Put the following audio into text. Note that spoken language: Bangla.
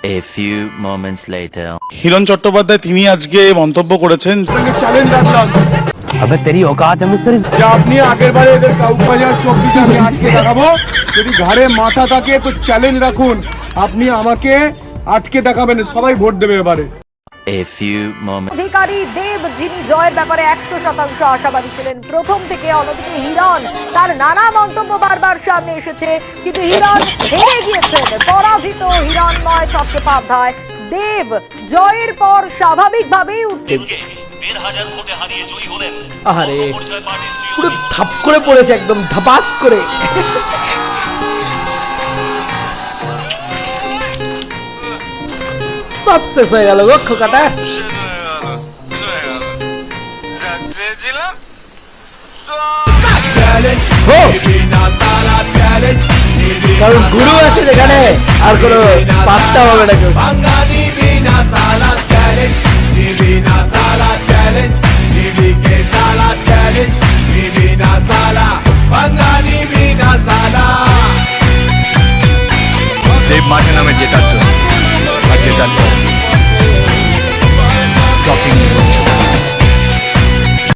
A few moments later. Hiran Chattopadhyay তিনি আজকে মন্তব্য করেছেন, চ্যালেঞ্জ রাখলাম अबे तेरी औकात है मुझसे যে আপনি আগের বারে এদের 2024 আমি আটকে দেখাবো। যদি ঘাড়ে মাথা থাকে তো চ্যালেঞ্জ রাখুন, আপনি আমাকে আটকে দেখাবেন, সবাই ভোট দেবে এবারে। A few moments. অধিকারী দেব যিনি জয়ের ব্যাপারে 100% আশাবাদী ছিলেন প্রথম থেকে, অন্যদিকে হিরণ তার নানা মন্তব্য বারবার সামনে এসেছে, কিন্তু হিরণ হেরে গিয়েছেন। পরাজিত হিরণময় চট্টোপাধ্যায়। দেব জয়ের পর স্বাভাবিকভাবেই উঠে আরে পুরো থাপ করে পড়েছে, একদম ধাপাস করে। সব শেষ হয়ে গেল গো খোকাটা। কারণ গুরু আছে যেখানে আর কোনো পাত্তা হবে না কেউ।